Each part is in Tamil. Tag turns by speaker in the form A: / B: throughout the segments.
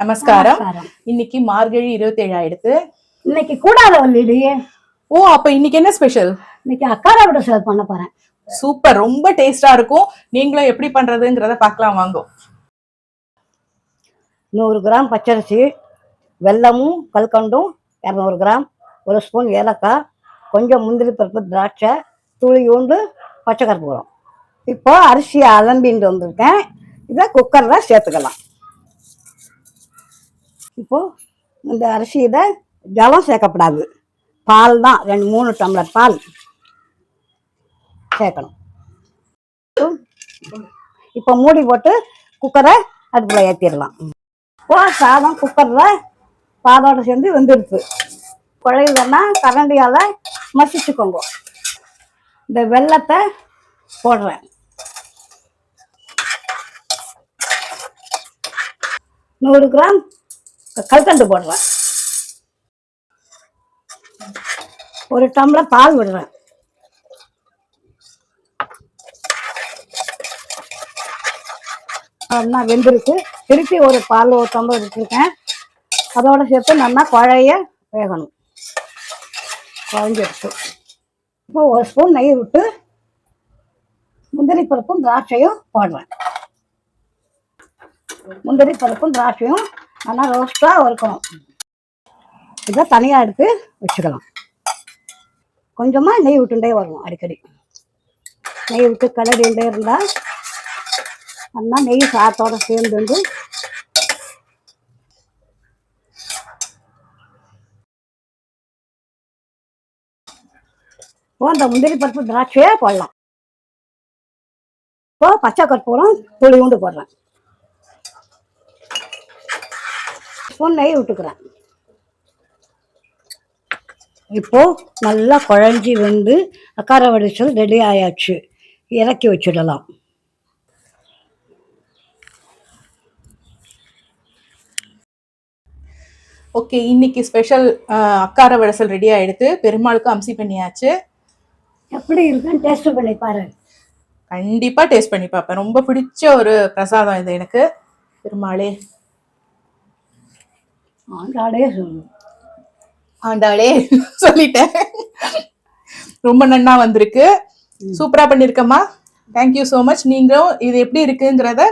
A: நமஸ்காரம். இன்னைக்கு மார்கழி 27 ஆயிடுத்து.
B: இன்னைக்கு கூடாத வள்ளியே.
A: ஓ, அப்ப இன்னைக்கு என்ன ஸ்பெஷல்?
B: இன்னைக்கு அக்காரா விட சர்வ் பண்ண போறேன்.
A: சூப்பர், ரொம்ப டேஸ்டா இருக்கும். நீங்களும் எப்படி பண்றதுங்கறத பார்க்கலாம் வாங்க.
B: 100 கிராம் பச்சரிசி, வெல்லமும் கல்கண்டும் 200 கிராம், 1 ஸ்பூன் ஏலக்காய், கொஞ்சம் முந்திரி பருப்பு, திராட்சை, துளியூண்டு பச்சை கற்பூரம். இப்போ அரிசியை அலம்பிட்டு வந்திருக்கேன். இதை குக்கரில் சேர்த்துக்கலாம். இப்போ இந்த அரிசியில ஜலம் சேர்க்கப்படாது, பால் தான். 2-3 டம்ளர் பால் சேர்க்கணும். இப்போ மூடி போட்டு குக்கரை அடுப்பில் ஏற்றிடலாம். இப்போ சாதம் குக்கரில் பாதோடு சேர்ந்து வெந்துடுச்சு. குழையுதுன்னா கரண்டியால் மசிச்சுக்கோங்க. இந்த வெல்லத்தை போடுறேன். 100 கிராம் கல்கண்டு போடுறேன். 1 டம்ளர் பால் விடுறேன். நல்லா வெந்திருக்கு. திருப்பி ஒரு பால் 1 டம்ளர் வச்சுருக்கேன். அதோட சேர்த்து நல்லா குழைய வேகணும். குழஞ்சிடுச்சு. இப்போ 1 ஸ்பூன் நெய் விட்டு முந்திரி பருப்பும் திராட்சையும் போடுறேன். முந்திரி பருப்பும் திராட்சையும் நல்லா ரோஸ்ட்டாக வறுக்கணும். இதை தனியாக எடுத்து வச்சுக்கலாம். கொஞ்சமாக நெய் விட்டுண்டே வரணும். அடிக்கடி நெய் விட்டு கலரிண்டே இருந்தால் நல்லா நெய் சாத்தோட சேர்ந்து வந்து அந்த முந்திரி பருப்பு திராட்சையே போடலாம். இப்போ பச்சை கற்பூரம் துளியூண்டு போடுறேன். ஸ்பூன் நெய் விட்டுக்கிறேன். இப்போ நல்லா குழஞ்சி வந்து அக்கார வடிசல் ரெடி ஆயாச்சு. இறக்கி வச்சிடலாம்.
A: ஓகே, இன்னைக்கு ஸ்பெஷல் அக்கார வடிசல் ரெடி ஆயிடுத்து. பெருமாளுக்கு அம்சி பண்ணியாச்சு.
B: எப்படி இருக்குன்னு டேஸ்ட் பண்ணி பாரு.
A: கண்டிப்பா டேஸ்ட் பண்ணி பார்ப்பேன். ரொம்ப பிடிச்ச ஒரு பிரசாதம் இது எனக்கு. பெருமாளே
B: ஆண்டாளே சொல்லு.
A: ஆண்டாளே சொல்லிட்டேன். ரொம்ப நன்னா வந்திருக்கு. சூப்பரா பண்ணிருக்கம்மா. Thank you so much. நீங்களும் இது எப்படி இருக்குங்கிறத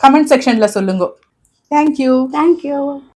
A: கமெண்ட் செக்ஷன்ல சொல்லுங்க. தேங்க்யூ.